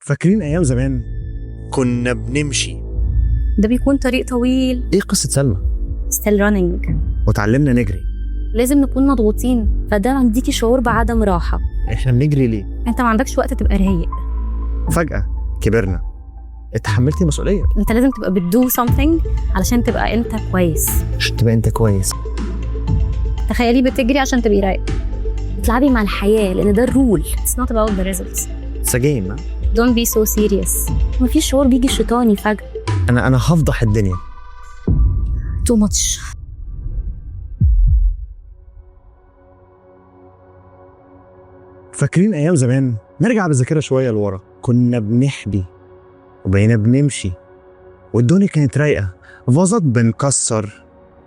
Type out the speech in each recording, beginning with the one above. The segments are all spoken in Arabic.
فاكرين أيام زمان كنا بنمشي ده بيكون طريق طويل. إيه قصة سلمى؟ still running. وتعلمنا نجري. لازم نكون مضغوطين، فده عنديكي شعور بعدم راحة. إحنا بنجري ليه؟ انت ما عندكش وقت تبقى رايق. فجأة كبرنا، اتحملتي مسؤولية. انت لازم تبقى بتدو something علشان تبقى انت كويس. عشان تبقى أنت كويس. تخيلي بتجري عشان تبقي رايق. تلعبي مع الحياة لأن ده الرول. It's not about the results. It's a game. Don't be so serious. مفيش شعور بيجي شيطاني فجأة. أنا هفضح الدنيا. too much. فاكرين أيام زمان؟ نرجع بالذاكرة شوية لورا. كنا بنحبي وبقينا بنمشي والدنيا كانت رايقة، فازات بنكسر،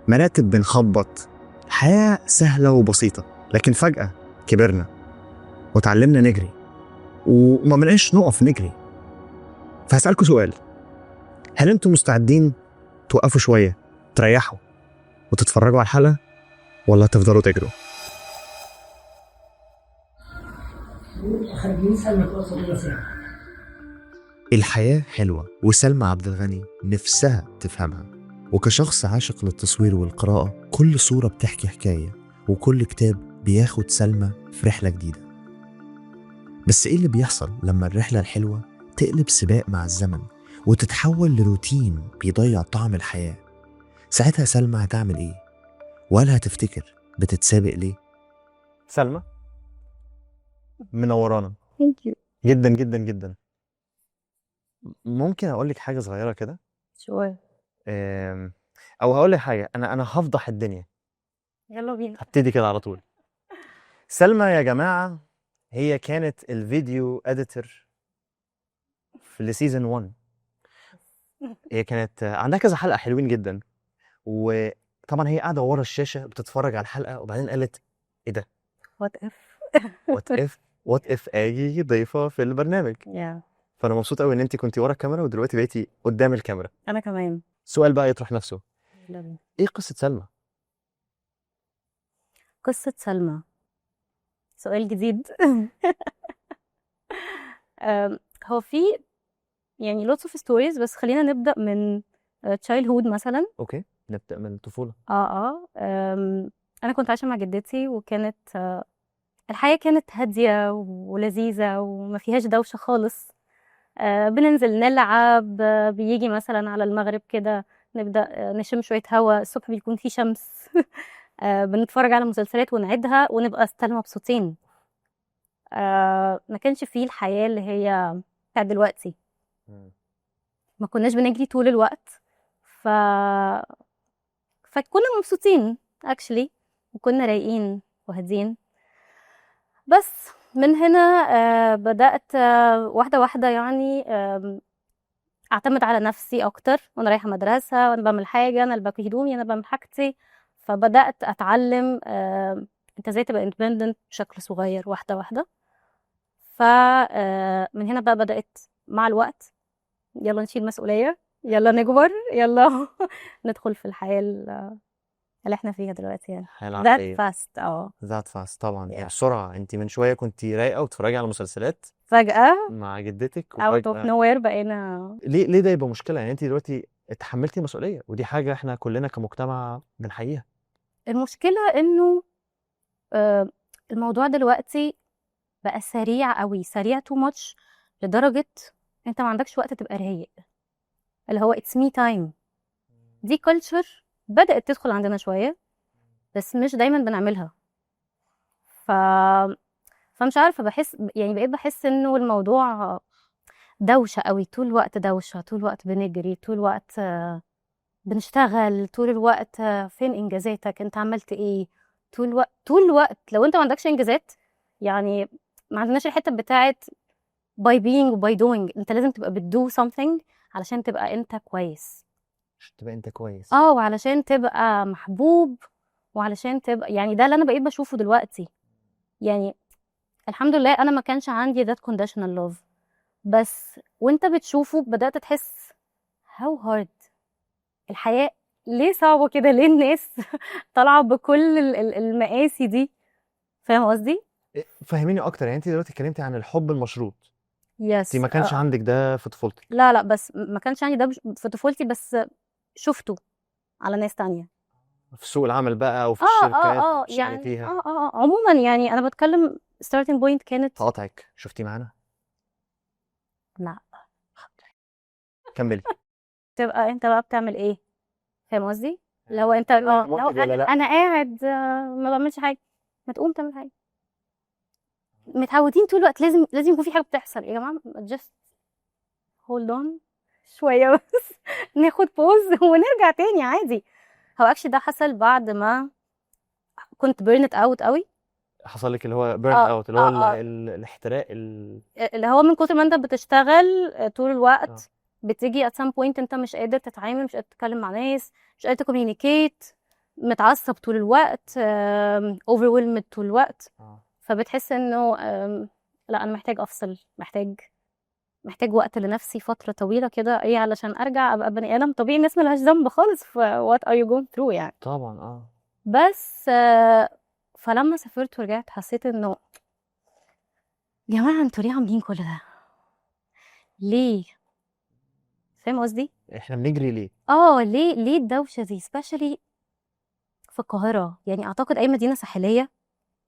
مراتب بنخبط، الحياة سهلة وبسيطة. لكن فجأة كبرنا وتعلمنا نجري وما بنقاش نقف نجري. فهسألكوا سؤال، هل انتم مستعدين توقفوا شوية تريحوا وتتفرجوا على الحلقة ولا تفضلوا تجروا؟ الحياة حلوة وسلمى عبد الغني نفسها تفهمها، وكشخص عاشق للتصوير والقراءة كل صورة بتحكي حكاية وكل كتاب بياخد سلمى في رحلة جديدة. بس ايه اللي بيحصل لما الرحلة الحلوة تقلب سباق مع الزمن وتتحول لروتين بيضيع طعم الحياة؟ ساعتها سلمى هتعمل ايه؟ ولا هتفتكر بتتسابق ليه؟ سلمى منورانا Thank you. جدا جدا جدا. ممكن اقول لك حاجه صغيره كده؟ sure. او هقول لك حاجه، انا هفضح الدنيا. يلا بينا. هبتدي كده على طول. سلمى يا جماعه هي كانت الفيديو اديتور في السيزون 1. هي كانت عندها كذا حلقه حلوين جدا، وطبعا هي قاعده ورا الشاشه بتتفرج على الحلقه وبعدين قالت ايه ده؟ وات اف اجي ضيفه في البرنامج. فانا مبسوط قوي ان انت كنتي ورا الكاميرا ودلوقتي بقيتي قدام الكاميرا. انا كمان. سؤال بقى يطرح نفسه، ايه قصه سلمى؟ قصة سلمى سؤال جديد. هو في يعني lots of stories، بس خلينا نبدأ من childhood مثلا. اوكي، نبدأ من الطفولة. أنا كنت عايشة مع جدتي، وكانت الحياة كانت هادية ولذيذة وما فيهاش دوشة خالص. بننزل نلعب، بيجي مثلا على المغرب كده نبدأ نشم شوية هوا، الصبح بيكون في شمس. بنتفرج على مسلسلات ونعيدها ونبقى ستيل مبسوطين. ما كانش فيه الحياة اللي هي بتاعت دلوقتي. ما كناش بنجري طول الوقت، فكنا مبسوطين actually، وكنا رايقين وهادين. بس من هنا بدأت واحدة واحدة يعني اعتمد على نفسي اكتر، وانا رايحه مدرسه وانا بعمل حاجه، انا اللي بكوي هدومي، انا بعمل حاجتي. فبدات اتعلم انت ازاي تبقى independent بشكل صغير واحده واحده. فمن هنا بقى بدات مع الوقت يلا نشيل مسؤوليه، يلا نكبر، يلا ندخل في الحياه اللي احنا فيها دلوقتي يعني. that fast. that fast طبعا. يعني بسرعه. انت من شويه كنتي رايقه وتتفرجي على مسلسلات، فجاه مع جدتك out of nowhere بقينا. ليه ده يبقى مشكله؟ يعني انت دلوقتي اتحملتي مسؤوليه، ودي حاجه احنا كلنا كمجتمع بنحييها. المشكله انه الموضوع دلوقتي بقى سريع قوي، سريع too much، لدرجه انت ما عندكش وقت تبقى رايق، اللي هو it's me time. دي culture بدأت تدخل عندنا شوية، بس مش دايما بنعملها. فمش عارفة، بحس يعني بقيت بحس انه الموضوع دوشة قوي، طول الوقت دوشة، طول الوقت بنجري، طول الوقت بنشتغل، طول الوقت فين انجازاتك، انت عملت ايه طول الوقت. لو انت ما عندكش انجازات يعني ما عندناش الحتة بتاعت by being و by doing. انت لازم تبقى بتدو something علشان تبقى انت كويس، عشان تبقى انت كويس. وعلشان تبقى محبوب، وعلشان تبقى يعني ده اللي انا بقيت بشوفه دلوقتي. يعني الحمد لله انا ما كانش عندي that conditional love، بس وانت بتشوفه بدأت تحس how hard الحياة، ليه صعبة كده، ليه الناس طالعة بكل المقاسي دي. فاهم قصدي؟ فهميني اكتر. يعني انت دلوقتي اتكلمتي عن الحب المشروط. يس انت ما كانش عندك ده في طفولتك؟ لا بس ما كانش عندي ده في طفولتي، بس شفته على ناس تانية في سوق العمل بقى او في الشركات اللي يعني فيها؟ عموما يعني انا بتكلم starting point كانت تقاطعك، شفتي معانا؟ لا. كملي. تبقى انت بقى بتعمل ايه؟ فاهم قصدي؟ لو انت منتج لو ولا لا؟ انا قاعد ما بعملش حاجه، ما تقوم تعمل حاجه. متعودين طول الوقت لازم يكون في حاجه بتحصل. يا جماعه just hold on شويه بس ناخد بوز ونرجع تاني عادي. هو اكشلي ده حصل بعد ما كنت بيرنت اوت قوي. حصل لك اللي هو بيرن اه اوت، اللي هو اه اه الاحتراق اللي هو من كتر ما انت بتشتغل طول الوقت، آه. بتيجي at some point انت مش قادر تتعامل، مش قادر تتكلم مع ناس، مش قادر تكوميونيكيت، متعصب طول الوقت، overwhelmed طول الوقت. فبتحس انه لا انا محتاج افصل، محتاج وقت لنفسي فترة طويلة كده، ايه علشان ارجع ابقى بني ادم طبيعي. الناس ملهاش ذنب خالص في what are you going through يعني. طبعا بس فلما سافرت ورجعت حسيت انه يا جماعة انتوا ليه عاملين كل ده؟ ليه؟ فاهم قصدي؟ احنا بنجري ليه؟ ليه الدوشة دي especially في القاهرة؟ يعني اعتقد اي مدينة ساحلية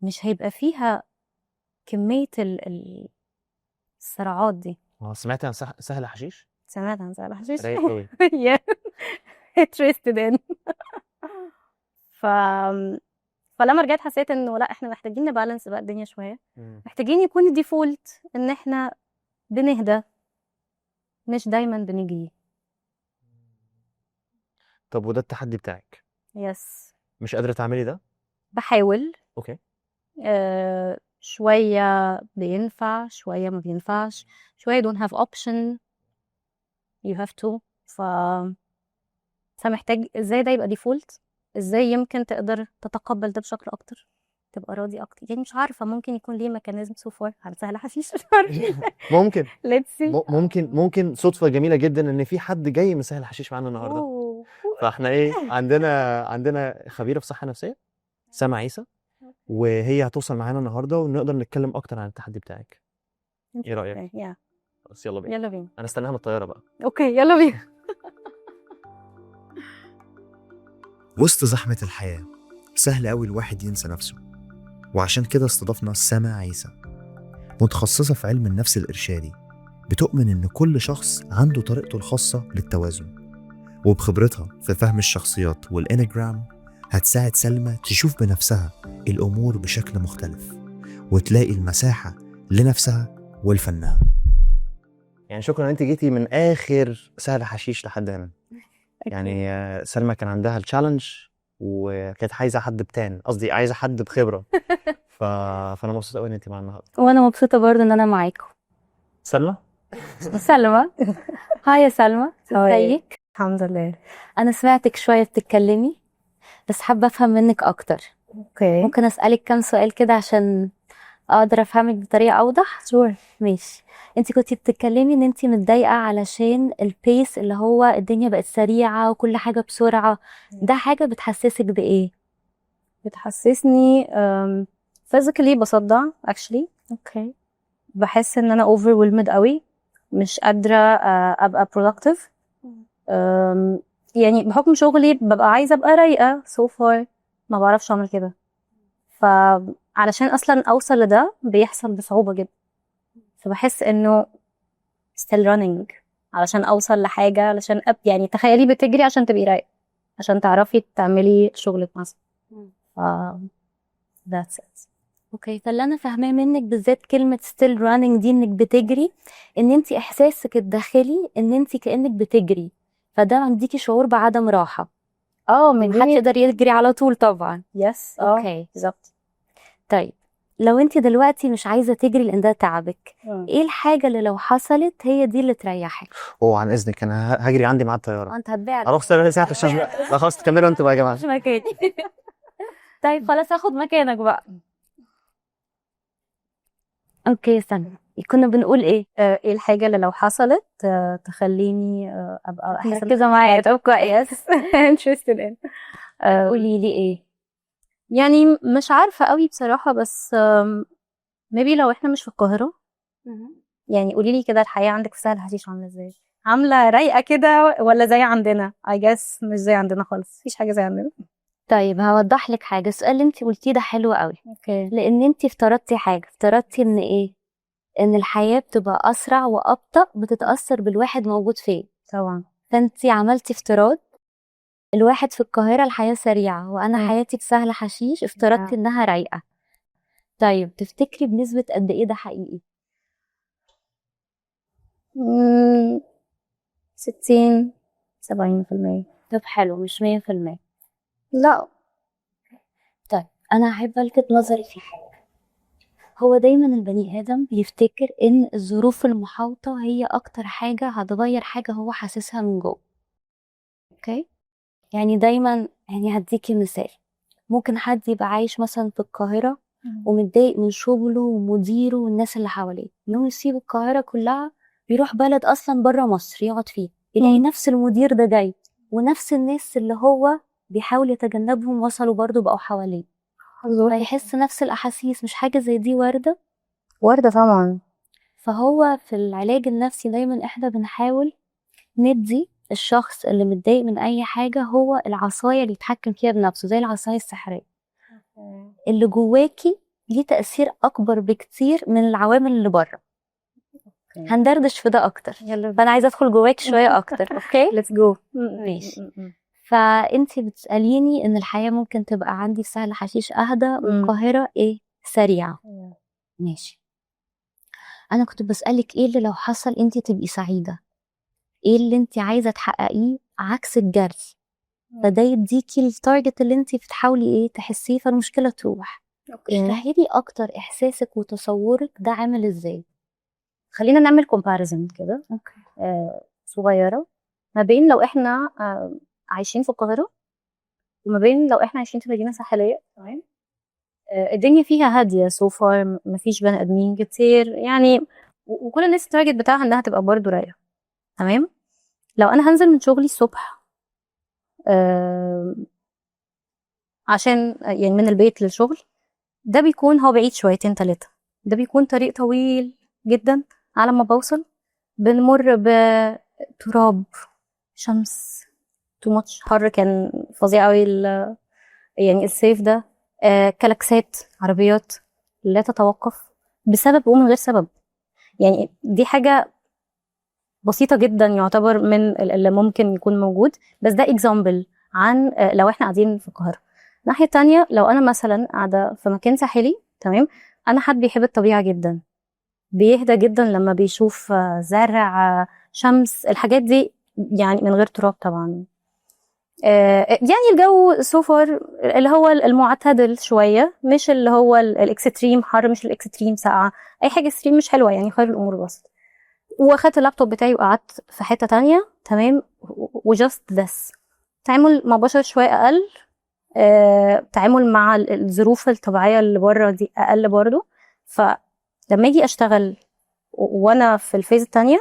مش هيبقى فيها كمية الصراعات دي. سمعتي عن سهل حشيش؟ سمعت عن سهل حشيش. رايق قوي. interested in ف فلما رجعت حسيت انه لا احنا محتاجين نبالانس بقى الدنيا شوية. محتاجين يكون الديفولت ان احنا بنهدى، مش دايما بنجري. طب وده التحدي بتاعك؟ يس مش قادرة تعملي ده؟ بحاول. اوكي. شوية بينفع، شوية ما بينفعش، شوية don't have option you have to. فمحتاج ازاي ده يبقى ديفولت، ازاي يمكن تقدر تتقبل ده بشكل اكتر، تبقى راضي اكتر. يعني مش عارفة، ممكن يكون ليه ميكانيزم سو فار على سهل حشيش. مش عارفة. ممكن let's see. ممكن صدفة جميلة جدا ان في حد جاي من سهل حشيش معانا النهارده. أوه. فاحنا عندنا خبيرة في صحة نفسية، سما عيسى، وهي هتوصل معانا النهارده ونقدر نتكلم اكتر عن التحدي بتاعك. ايه رأيك؟ بس يلا بينا. انا استناها من الطيارة بقى. اوكي يلا بينا. وسط زحمة الحياة سهل قوي الواحد ينسى نفسه، وعشان كده استضفنا سما عيسى، متخصصة في علم النفس الإرشادي، بتؤمن إن كل شخص عنده طريقته الخاصة للتوازن، وبخبرتها في فهم الشخصيات والإنيجرام هتساعد سلمى تشوف بنفسها الأمور بشكل مختلف وتلاقي المساحة لنفسها ولفنها. يعني شكرا ان انت جيتي من اخر سهل حشيش لحد هنا. يعني سلمى كان عندها التشالنج وكانت عايزه حد بتان، قصدي عايزه حد بخبره. فانا مبسوط قوي ان انت معانا النهارده. وانا مبسوطة برضه ان انا معاكم. سلمى. سلمى. هاي يا سلمى، ازيك؟ الحمد لله. انا سمعتك شوية بتتكلمي، بس حابة افهم منك اكتر. اوكي ممكن اسألك كام سؤال كده عشان اقدر افهمك بطريقة اوضح؟ شور. ماشي. انت كنتي بتتكلمي ان انت متضايقة علشان البيس اللي هو الدنيا بقت سريعة وكل حاجة بسرعة. ده حاجة بتحسسك بايه؟ بتحسسني physically بصدع actually. اوكي. بحس ان انا overwhelmed قوي، مش قادرة ابقى productive. يعني بحكم شغلي ببقى عايزة ابقى رايقة so far، ما بعرفش اعمل كده. فعلشان اصلا اوصل لده بيحصل بصعوبة جدا، فبحس انه still running علشان اوصل لحاجة، علشان يعني تخيلي بتجري عشان تبقي رايقة، عشان تعرفي تعملي شغلك مثلا. that's it. اوكي. فاللي انا فاهماه منك بالذات كلمة still running دي، انك بتجري، ان انت احساسك الداخلي ان انت كأنك بتجري، فده عنديكي شعور بعدم راحة. محدش يقدر يجري على طول طبعا. يس اوكي بالظبط. طيب لو انت دلوقتي مش عايزة تجري لان ده تعبك، ايه الحاجة اللي لو حصلت هي دي اللي تريحك؟ عن اذنك انا هجري عندي ميعاد طياره. انت هتبيع اروح ساعه الشاشه بقى. لا خلاص تكملوا انتوا بقى يا جماعه. مش مكاني. طيب خلاص هاخد مكانك بقى. اوكي استنى، كنا بنقول ايه؟ ايه الحاجة اللي لو حصلت تخليني ابقى احس مركزة معايا. طب كويس. interested in. قولي لي ايه؟ يعني مش عارفة قوي بصراحة، بس maybe لو احنا مش في القاهرة يعني قولي لي كده الحياه عندك في سهل حشيش عامله ازاي؟ عامله رايقه كده ولا زي عندنا؟ I guess مش زي عندنا خالص، مفيش حاجه زي عندنا. طيب هوضح لك حاجه. السؤال اللي انت قلتيه ده حلو قوي، اوكي. لان انت افترضتي حاجه، افترضتي ان ايه، ان الحياه بتبقى اسرع وابطا بتتاثر بالواحد موجود فين. طبعا. فانت عملتي افتراض الواحد في القاهره الحياه سريعه، وانا مم. حياتي في سهل حشيش افترضتي انها رايقه. طيب تفتكري بنسبه قد ايه ده حقيقي؟ 60 70%. طب حلو، مش 100%. لا. طيب انا هحب الفت نظري في حاجه. هو دايما البني ادم بيفتكر ان الظروف المحاوطه هي اكتر حاجه هتغير حاجه هو حاسسها من جوه. اوكي، يعني دايما، يعني هديكي مثال. ممكن حد يبقى عايش مثلا في القاهره ومتضايق من شغله ومديره والناس اللي حواليه، انه يسيب القاهره كلها يروح بلد اصلا بره مصر يقعد فيه، يلاقي نفس المدير ده جاي ونفس الناس اللي هو بيحاول يتجنبهم وصلوا برضو بقوا حواليه، فيحس نفس الأحاسيس. مش حاجة زي دي واردة؟ واردة طبعا. فهو في العلاج النفسي دايما احنا بنحاول ندي الشخص اللي متضايق من أي حاجة هو العصاية اللي يتحكم فيها بنفسه، زي العصاية السحرية. اللي جواكي ليه تأثير أكبر بكتير من العوامل اللي بره. هندردش في ده أكتر، فأنا عايزة أدخل جواكي شوية أكتر. أوكي let's go. ماشي. فأنتي بتسأليني إن الحياة ممكن تبقى عندي في سهل حشيش أهدى والقاهرة إيه سريعة. ماشي. أنا كنت بسألك إيه اللي لو حصل أنتي تبقي سعيدة، إيه اللي أنتي عايزة تحققيه عكس الجري، فده يديكي التارجت اللي أنتي بتحاولي إيه تحسيه، فالمشكلة تروح. اشرحي لي أكتر إحساسك وتصورك ده عامل إزاي. خلينا نعمل comparison كده. أوكي. صغيرة ما بين لو احنا عايشين في القاهرة وما بين لو احنا عايشين في مدينة ساحلية. تمام. الدنيا فيها هادية so far، مفيش بني ادمين كتير يعني، وكل الناس التارجت بتاعها انها تبقى برضه رايقة. تمام. لو انا هنزل من شغلي الصبح عشان يعني من البيت للشغل، ده بيكون هو بعيد شويتين 3، ده بيكون طريق طويل جدا. على ما بوصل بنمر بتراب، شمس، تو ماتش، حر كان فظيع قوي يعني الصيف ده. كلاكسات عربيات لا تتوقف بسبب ومن غير سبب. يعني دي حاجة بسيطة جدا يعتبر من اللي ممكن يكون موجود، بس ده اكزامبل عن لو احنا قاعدين في القاهرة. الناحية التانية لو انا مثلا قاعدة في مكان ساحلي، تمام، انا حد بيحب الطبيعة جدا، بيهدى جدا لما بيشوف زرع، شمس، الحاجات دي، يعني من غير تراب طبعا. يعني الجو سوفر اللي هو المعتدل شوية، مش اللي هو الاكستريم حر، مش الاكستريم ساقعة، اي حاجة اكستريم مش حلوة، يعني خير الامور الوسط. واخدت اللابتوب بتاعي وقعدت في حتة تانية، تمام، وجاست ذس تعامل مع بشر شوية اقل، تعامل مع الظروف الطبيعية اللي بره دي اقل برضو. فلما اجي اشتغل وانا في الفيز التانية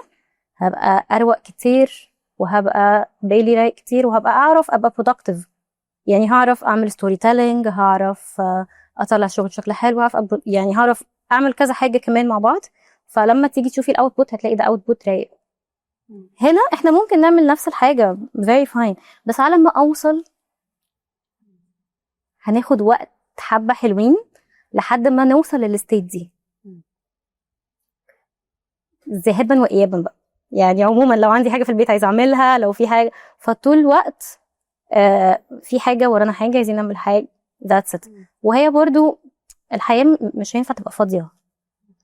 هبقى اروق كتير، وهبقى بالي رايق كتير، وهبقى اعرف ابقى productive. يعني هعرف اعمل ستوري تيلينج، هعرف اطلع شغل بشكل حلو، يعني هعرف اعمل كذا حاجه كمان مع بعض. فلما تيجي تشوفي الاوتبوت هتلاقي ده اوتبوت رايق. هنا احنا ممكن نعمل نفس الحاجه very fine، بس على ما اوصل هناخد وقت حبه حلوين لحد ما نوصل للستيت دي، ذهابا وايابا بقى. يعني عموما لو عندي حاجه في البيت عايزه اعملها، لو في حاجه، فطول الوقت في حاجه ورانا حاجه عايزين نعمل حاجه، that's it. وهي برضو الحياه مش هينفع تبقى فاضيه.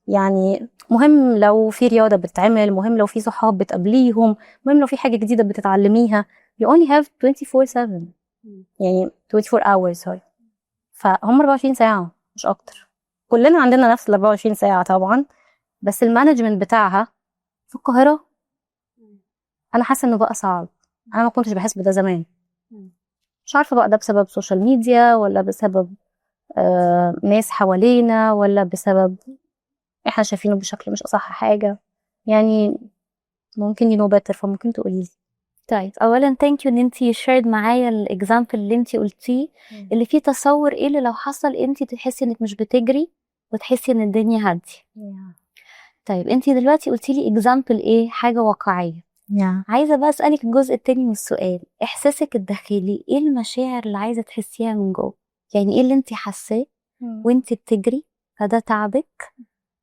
يعني مهم لو في رياضه بتتعمل، مهم لو في صحاب بتقابليهم، مهم لو في حاجه جديده بتتعلميها. you only have 24/7، يعني 24 hours sorry. فهم 24 ساعه مش اكتر. كلنا عندنا نفس ال 24 ساعه طبعا، بس المانجمنت بتاعها في القاهره انا حاسه انه بقى صعب. انا ما كنتش بحس بده زمان، مش عارفه بقى ده بسبب سوشيال ميديا ولا بسبب ناس حوالينا ولا بسبب احنا شايفينه بشكل مش اصح حاجه. يعني ممكن ينو بيتر، فممكن تقولي لي. طيب اولا ثانك يو ان انتي شيرد معايا الاكزامبل اللي انتي قلتيه، اللي فيه تصور ايه اللي لو حصل انتي تحسي انك مش بتجري وتحسي ان الدنيا هاديه. طيب انتي دلوقتي قلتي لي اكزامبل ايه، حاجه واقعيه. عايزه بقى اسالك الجزء التاني من السؤال، احساسك الداخلي ايه، المشاعر اللي عايزه تحسيها من جوه؟ يعني ايه اللي انتي حاساه وانتي بتجري فده تعبك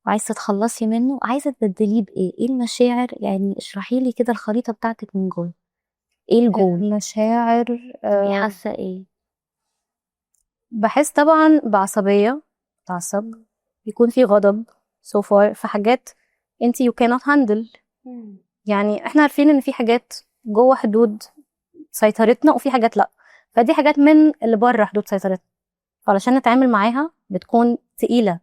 وعايزه تتخلصي منه، عايزه تبدليه بايه؟ ايه المشاعر؟ يعني اشرحي لي كده الخريطه بتاعتك من جوه، ايه الجول؟ المشاعر تبقي حاسه ايه؟ بحس طبعا بعصبية، تعصب، بيكون في غضب so far في حاجات انت you cannot handle. يعني احنا عارفين ان في حاجات جوه حدود سيطرتنا وفي حاجات لا، فدي حاجات من اللي بره حدود سيطرتنا، فعلشان نتعامل معاها بتكون تقيلة،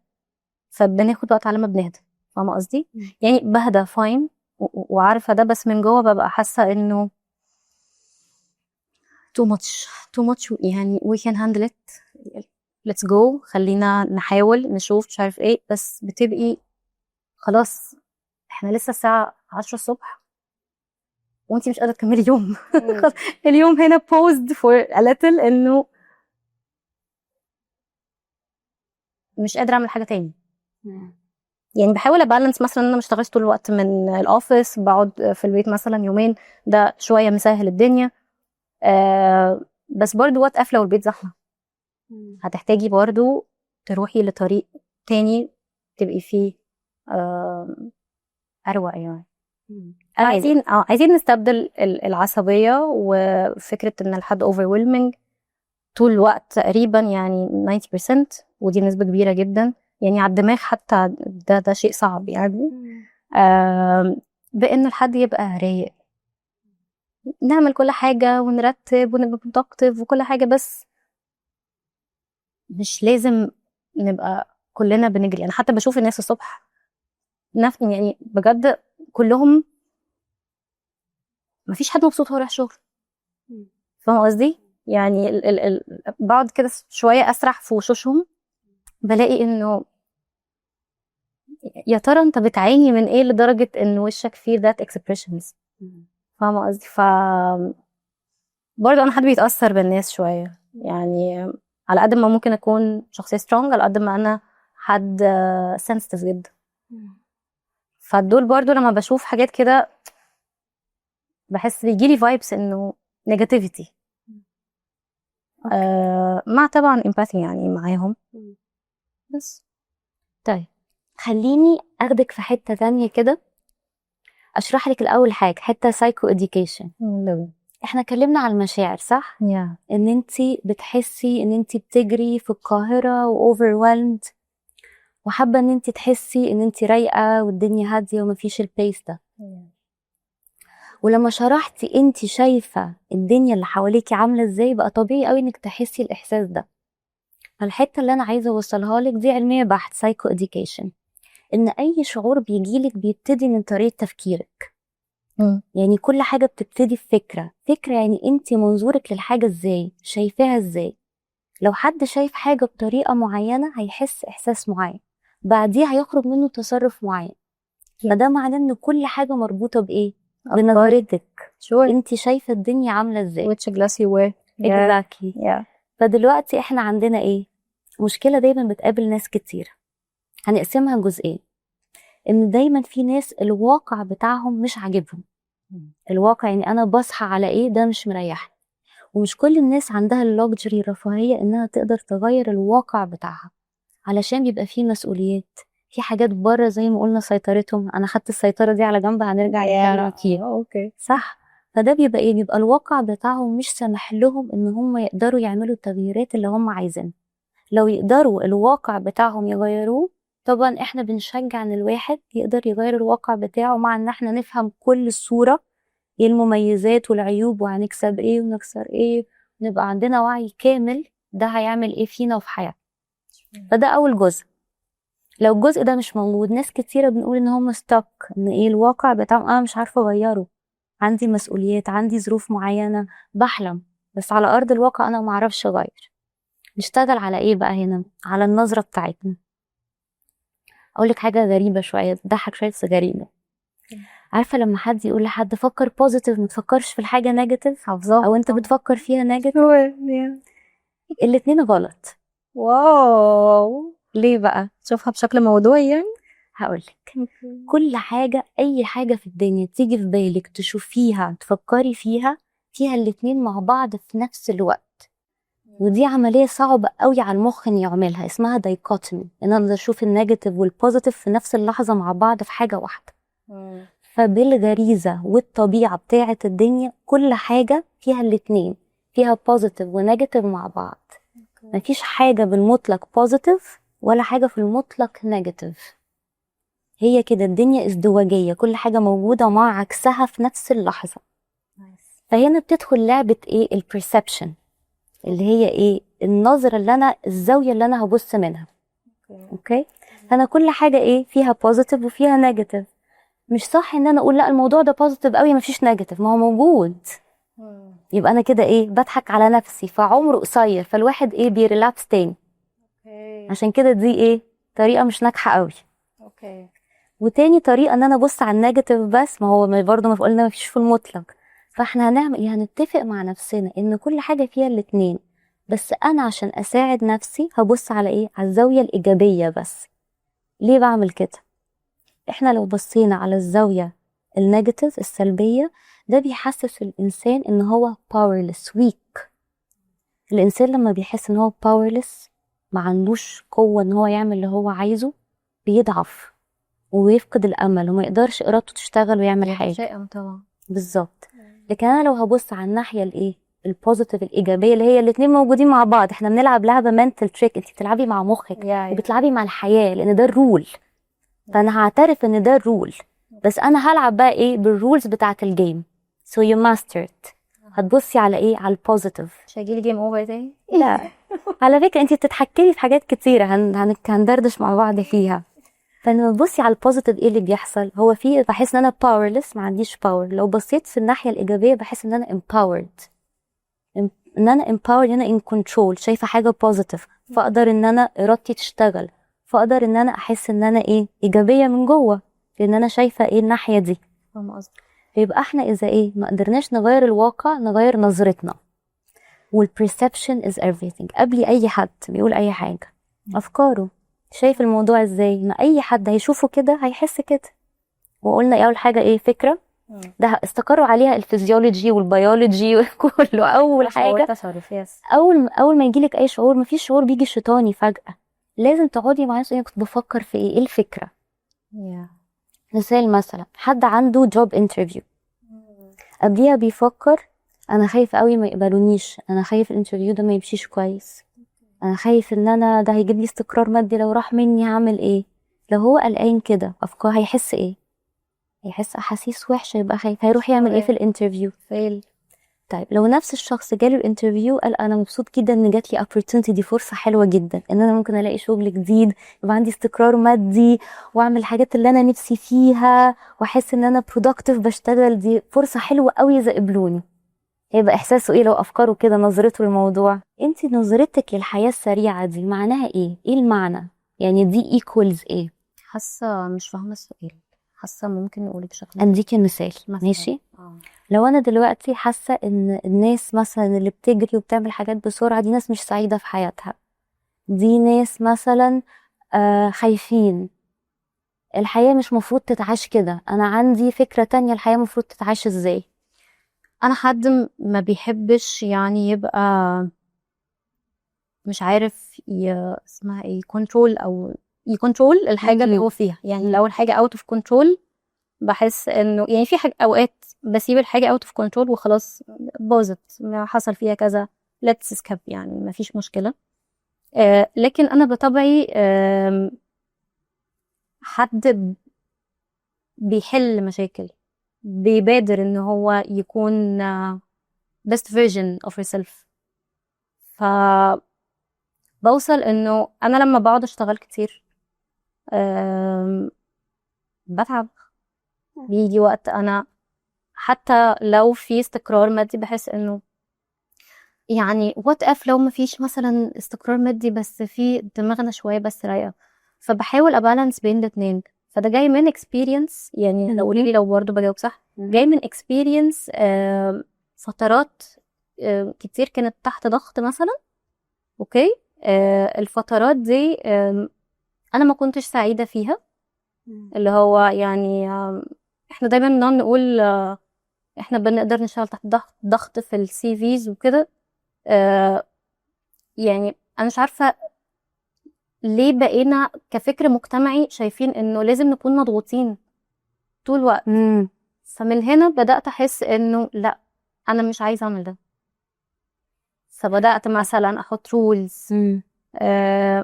فبناخد وقت على ما بنهدى. فاهمة قصدي؟ يعني بهدى فاين وعارفة ده، بس من جوه ببقى حاسة انه too much يعني we can handle it, let's go، خلينا نحاول نشوف مش عارف ايه، بس بتبقي خلاص احنا لسه الساعة 10 الصبح وانتي مش قادرة تكملي اليوم. اليوم هنا paused for a little، انه مش قادرة اعمل حاجة تاني. يعني بحاول ابالانس، مثلا انا مش اشتغلش طول الوقت من الاوفيس، بقعد في البيت مثلا يومين، ده شوية مسهل الدنيا. بس برضو وقت قافلة والبيت زحمة، هتحتاجي برضو تروحي لطريق تاني تبقي فيه أروق يعني. عايزين نستبدل العصبية وفكرة إن الحد overwhelming طول الوقت تقريبا، يعني 90%، ودي نسبة كبيرة جدا يعني على الدماغ حتى، ده شيء صعب يعني. بإن الحد يبقى رايق، نعمل كل حاجة ونرتب ونبقى productive وكل حاجة، بس مش لازم نبقى كلنا بنجري. أنا حتى بشوف الناس الصبح يعني بجد كلهم مفيش حد مبسوط وهو رايح شغل. فاهمة قصدي؟ يعني بقعد كده شوية أسرح في وشوشهم، بلاقي إنه يا ترى أنت بتعاني من إيه لدرجة إن وشك فيه that expressions. فاهمة قصدي؟ برضه أنا حد بيتأثر بالناس شوية، يعني على قد ما ممكن أكون شخصية strong، على قد ما أنا حد sensitive جدا. فدول برضه لما بشوف حاجات كده بحس بيجيلي vibes إنه negativity. مع طبعا empathy يعني معاهم بس. طيب خليني اخدك في حتة تانية كده، اشرح لك الاول حاجة، حتة psycho education. احنا اتكلمنا على المشاعر صح؟ ان انتي بتحسي ان انتي بتجري في القاهرة و overwhelmed، وحابة ان انتي تحسي ان انتي رايقة والدنيا هادية ومفيش البيس ده. ولما شرحتي انتي شايفة الدنيا اللي حواليكي عاملة ازاي، بقى طبيعي قوي انك تحسي الاحساس ده. فالحتة اللي انا عايزة اوصلها لك دي علمية بحت، psycho education، ان اي شعور بيجيلك بيبتدي من طريقة تفكيرك. يعني كل حاجة بتبتدي بفكرة، فكرة يعني انتي منظورك للحاجة ازاي، شايفاها ازاي. لو حد شايف حاجة بطريقة معينة هيحس احساس معين، بعديه هيخرج منه تصرف معين. فده معناه ان كل حاجة مربوطة بايه؟ بنظرتك. انتي شايفة الدنيا عاملة ازاي. which glass you wear. exactly. فدلوقتي احنا عندنا ايه؟ مشكلة دايما بتقابل ناس كتير، هنقسمها جزئين. ان دايما في ناس الواقع بتاعهم مش عاجبهم. الواقع يعني انا بصحى على ايه ده مش مريحني، ومش كل الناس عندها اللوكجري، الرفاهية انها تقدر تغير الواقع بتاعها، علشان بيبقى فيه مسؤوليات، في حاجات بره زي ما قلنا سيطرتهم. انا خدت السيطرة دي على جنب، هنرجع نتكلم فيها. اوكي صح. فده بيبقى ايه؟ بيبقى الواقع بتاعهم مش سامح لهم ان هم يقدروا يعملوا التغييرات اللي هم عايزينها. لو يقدروا الواقع بتاعهم يغيروه، طبعا احنا بنشجع ان الواحد يقدر يغير الواقع بتاعه، مع ان احنا نفهم كل الصورة، ايه المميزات والعيوب وهنكسب ايه ونخسر ايه، ونبقى عندنا وعي كامل ده هيعمل ايه فينا وفي حياتنا. فده اول جزء. لو الجزء ده مش موجود، ناس كتيرة بنقول ان هم ستاك، ان ايه الواقع بتاعهم انا مش عارفة اغيره، عندي مسؤوليات، عندي ظروف معينة، بحلم بس على ارض الواقع انا معرفش اغير. نشتغل على ايه بقى هنا؟ على النظرة بتاعتنا. اقولك حاجة غريبة شوية، تضحك شوية بس غريبة. عارفة لما حد يقول لحد فكر بوزيتيف، متفكرش في الحاجة نيجاتيف، او انت بتفكر فيها نيجاتيف، الاتنين غلط. واو، ليه بقى؟ شوفها بشكل موضوعي يعني. هقولك، كل حاجة، أي حاجة في الدنيا تيجي في بالك تشوفيها تفكري فيها، فيها الاتنين مع بعض في نفس الوقت. ودي عملية صعبة قوي على المخ إن يعملها، اسمها دايكوتومي، إن أنا أشوف النيجاتيف والبوزيتيف في نفس اللحظة مع بعض في حاجة واحدة. فبالغريزة والطبيعة بتاعة الدنيا كل حاجة فيها الاتنين، فيها بوزيتيف ونيجاتيف مع بعض. مفيش حاجة بالمطلق بوزيتيف ولا حاجة في المطلق نيجاتيف. هي كده الدنيا ازدواجية، كل حاجة موجودة مع عكسها في نفس اللحظة. فهنا بتدخل لعبة ايه؟ البرسبشن، اللي هي ايه؟ النظرة اللي انا، الزاوية اللي انا هبص منها. اوكي. فانا كل حاجة ايه؟ فيها بوزيتيف وفيها نيجاتيف. مش صح ان انا اقول لا الموضوع ده بوزيتيف قوي مفيش نيجاتيف، ما هو موجود. يبقى انا كده ايه؟ بضحك على نفسي، فعمره قصير، فالواحد ايه؟ بيريلابس تاني. عشان كده دي ايه؟ طريقة مش ناجحة قوي. وتاني طريقة ان انا ابص على النيجاتيف بس، ما هو برضه ما قلنا مفيش في المطلق. فاحنا هنعمل ايه؟ هنتفق مع نفسنا ان كل حاجة فيها الاتنين، بس انا عشان اساعد نفسي هبص على ايه؟ على الزاوية الايجابية بس. ليه بعمل كده؟ احنا لو بصينا على الزاوية النيجاتيف السلبية، ده بيحسس الانسان ان هو powerless weak. الانسان لما بيحس ان هو powerless، ما عندوش قوة ان هو يعمل اللي هو عايزه، بيضعف ويفقد الامل وما يقدرش ارادته تشتغل ويعمل حاجة. شائم طبعا. بالظبط. لكن انا لو هبص على الناحية الايه؟ البوزيتيف الايجابية، اللي هي الاتنين موجودين مع بعض. احنا بنلعب لعبة منتل تريك، انت بتلعبي مع مخك وبتلعبي مع الحياة، لان ده الرول. فانا هعترف ان ده الرول، بس انا هلعب بقى ايه؟ بالرولز بتاعت الجيم. so you mastered. هتبصي على ايه؟ على البوزيتيف. مش هيجيلي جيم اوفر تاني؟ لا. على فكرة انت بتتحكمي في حاجات كتيرة، هندردش مع بعض فيها. فلما تبصي على البوزيتيف ايه اللي بيحصل؟ هو في بحس ان انا باورلس، ما عنديش باور. لو بصيت في الناحية الايجابية بحس ان انا empowered، ان انا empowered، ان انا in control، شايفة حاجة بوزيتيف، فاقدر ان انا ارادتي تشتغل، فاقدر ان انا احس ان انا ايه؟ ايجابية من جوه، لان انا شايفة ايه؟ الناحية دي. فاهمة قصدك. يبقى احنا اذا ايه؟ ما قدرناش نغير الواقع، نغير نظرتنا. والperception is everything. قبل اي حد بيقول اي حاجة، افكاره. شايف الموضوع ازاي؟ ما اي حد هيشوفه كده هيحس كده. وقلنا ايه اول حاجة؟ ايه؟ فكرة. ده استقروا عليها الفيزيولوجي والبيولوجي وكله. اول حاجة تصرف. يس. اول ما يجيلك اي شعور، مفيش شعور بيجي شيطاني فجأة، لازم تقعدي مع نفسك. كنت بفكر في ايه الفكرة. مثلا حد عنده جوب انترفيو، قبليها بيفكر انا خايف قوي ما يقبلونيش، انا خايف الانترفيو ده ما يمشيش كويس، انا خايف ان انا ده هيجيب لي استقرار مادي، لو راح مني هعمل ايه. لو هو قلقان كده افكار، هيحس ايه؟ هيحس احاسيس وحشه، يبقى خايف، هيروح يعمل ايه في الانترفيو؟ فيل. طيب لو نفس الشخص جاله الانترفيو قال انا مبسوط جدا ان جات لي opportunity، دي فرصه حلوه جدا ان انا ممكن الاقي شغل جديد، يبقى عندي استقرار مادي واعمل الحاجات اللي انا نفسي فيها واحس ان انا productive بشتغل، دي فرصه حلوه قوي اذا قبلوني. هيبقى احساسه ايه لو افكاره كده، نظرته للموضوع؟ انت نظرتك للحياه السريعه دي معناها ايه؟ ايه المعنى؟ يعني دي equals ايه؟ حاسه مش فاهمه السؤال. حاسه ممكن نقول بشكل اديكي مثال ماشي. لو انا دلوقتي حاسه ان الناس مثلا اللي بتجري وبتعمل حاجات بسرعه دي ناس مش سعيده في حياتها، دي ناس مثلا خايفين، الحياه مش مفروض تتعاش كده. انا عندي فكره تانية الحياه مفروض تتعاش ازاي. انا حد ما بيحبش يعني يبقى مش عارف اسمها ايه، كنترول، او يكونترول الحاجه اللي هو فيها. يعني لو الحاجه اوت اوف كنترول بحس انه يعني في حاجه اوقات بسيب الحاجه اوت اوف كنترول وخلاص، باظت، حصل فيها كذا، ليتس سكيب، يعني ما فيش مشكله. لكن انا بطبعي حد بيحل مشاكل، بيبادر ان هو يكون best version of herself. ف بوصل انه انا لما بقعد اشتغل كتير بتعب. بيجي وقت انا حتى لو في استقرار مادي بحس انه يعني وات اف لو ما فيش مثلا استقرار مادي بس في دماغنا شويه بس رايقه. فبحاول ابالانس بين الاثنين. فده جاي من اكسبيرينس، يعني لو قولي لي لو برضه بجاوب صح، جاي من اكسبيرينس فترات كتير كانت تحت ضغط مثلا. اوكي. الفترات دي انا ما كنتش سعيده فيها، اللي هو يعني احنا دايما بنقعد نقول احنا بنقدر نشتغل تحت ضغط في السي فيز وكده. يعني انا مش عارفه ليه بقينا كفكر مجتمعي شايفين انه لازم نكون مضغوطين طول الوقت. فمن هنا بدأت احس انه لا، انا مش عايزه اعمل ده. فبدأت مثلا احط رولز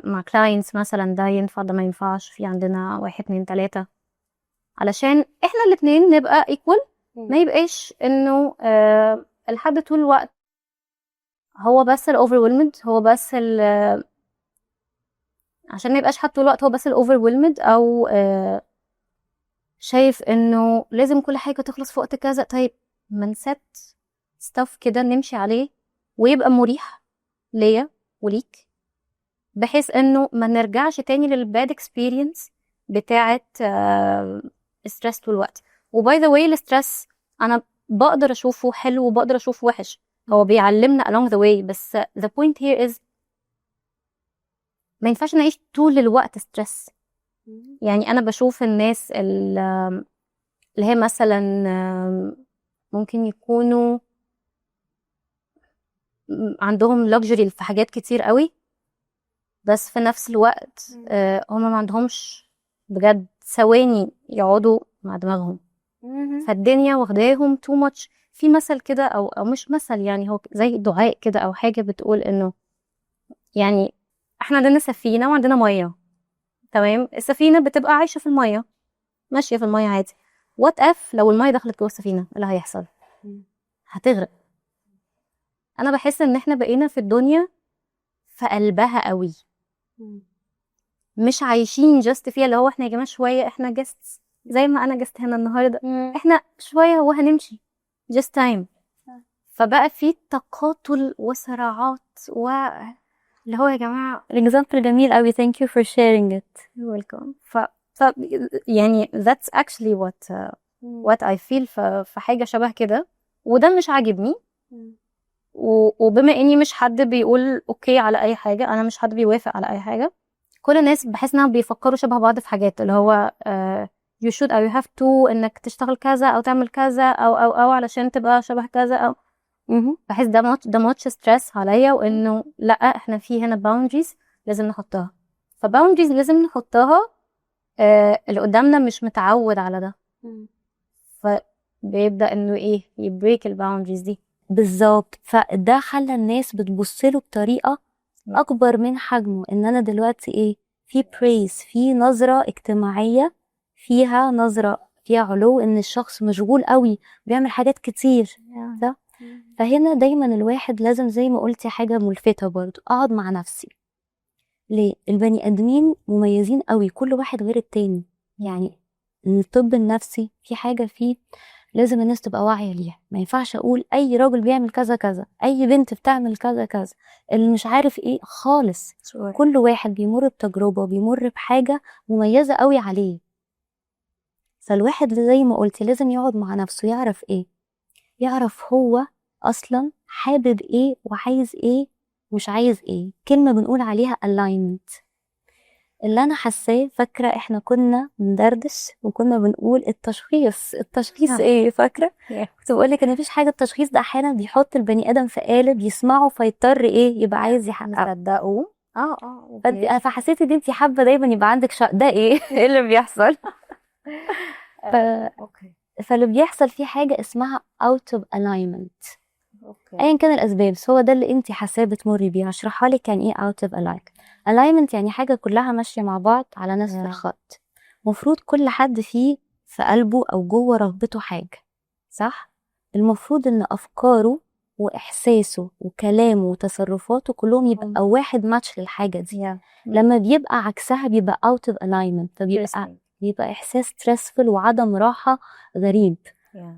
مع كلاينتس، مثلا ده ينفع ده ما ينفعش، في عندنا 1 2 3، علشان احنا الاتنين نبقى equal. ما يبقاش انه الحد طول الوقت هو بس overwhelmed، هو بس عشان ما يبقاش حد طول الوقت هو بس overwhelmed، او شايف انه لازم كل حاجه تخلص في وقت كذا. طيب ما نسيت ستاف كده نمشي عليه ويبقى مريح ليا وليك، بحيث انه ما نرجعش تاني للباد اكسبيرينس بتاعه ستريس طول الوقت. وباي ذا واي الستريس انا بقدر اشوفه حلو وبقدر اشوفه وحش، هو بيعلمنا along the way، بس the point here is ما ينفعش نعيش طول الوقت ستريس. يعني انا بشوف الناس اللي هي مثلا ممكن يكونوا عندهم luxury في حاجات كتير قوي، بس في نفس الوقت هما ما عندهمش بجد ثواني يقعدوا مع دماغهم، فالدنيا واخداهم too much. في مثل كده او مش مثل، يعني هو زي دعاء كده او حاجه بتقول انه يعني احنا عندنا سفينه وعندنا ميه، تمام؟ السفينه بتبقى عايشه في الميه، ماشيه في الميه عادي. وات اف لو الميه دخلت جوه السفينه، ايه اللي هيحصل؟ هتغرق. انا بحس ان احنا بقينا في الدنيا في قلبها قوي، مش عايشين جست فيها، اللي هو احنا يا جماعه شويه احنا جست، زي ما انا جست هنا النهارده، احنا شويه وهنمشي just time. فبقى في تقاتل وصراعات اللي هو يا جماعه الاكزامبل جميل قوي. thank you for sharing it. you're welcome. يعني that's actually what I feel في حاجه شبه كده، وده مش عاجبني. وبما اني مش حد بيقول اوكي على اي حاجه، انا مش حد بيوافق على اي حاجه. كل الناس بحس انها بيفكروا شبه بعض في حاجات، اللي هو you should or you have to انك تشتغل كذا او تعمل كذا او علشان تبقى شبه كذا او بحس ده ماتش ستريس عليا، وانه لا، احنا في هنا boundaries لازم نحطها. فboundaries لازم نحطها اللي قدامنا مش متعود على ده، فبيبدأ انه ايه يبريك الباوندريز دي. بالظبط. فده خلى الناس بتبصله بطريقه اكبر من حجمه، ان انا دلوقتي ايه، في بريز، في نظره اجتماعيه، فيها نظره فيها علو، ان الشخص مشغول قوي بيعمل حاجات كتير ده. فهنا دايما الواحد لازم زي ما قلتي حاجه ملفته برضو، اقعد مع نفسي. ليه؟ البني ادمين مميزين قوي، كل واحد غير التاني. يعني الطب النفسي في حاجه فيه لازم الناس تبقى واعيه ليها. ما ينفعش اقول اي راجل بيعمل كذا كذا، اي بنت بتعمل كذا كذا، اللي مش عارف ايه خالص. كل واحد بيمر بتجربه، بيمر بحاجه مميزه قوي عليه. فالواحد زي ما قلتي لازم يقعد مع نفسه، يعرف ايه، يعرف هو اصلا حابب ايه وعايز ايه مش عايز ايه. كلمه بنقول عليها alignment. اللي انا حاساه، فاكره احنا كنا بندردش وكنا بنقول التشخيص ايه، فاكره؟ كنت بقول لك ان مفيش حاجه، التشخيص ده احيانا بيحط البني ادم في قالب يسمعه فيضطر ايه، يبقى عايز يحققه. تصدقوا فحسيتي ان انت حابه دايما يبقى عندك ده ايه ايه اللي بيحصل؟ فاللي بيحصل فيه حاجه اسمها out of alignment. ايا كان الاسباب، بس هو ده اللي انت حاساه بتمري بيه. هشرحها لك يعني ايه out of alignment. يعني حاجه كلها ماشيه مع بعض على نفس الخط. مفروض كل حد فيه في قلبه او جوه رغبته حاجه، صح؟ المفروض ان افكاره واحساسه وكلامه وتصرفاته كلهم يبقى واحد ماتش للحاجه دي. لما بيبقى عكسها بيبقى out of alignment، فبيبقى احساس stressful وعدم راحه غريب.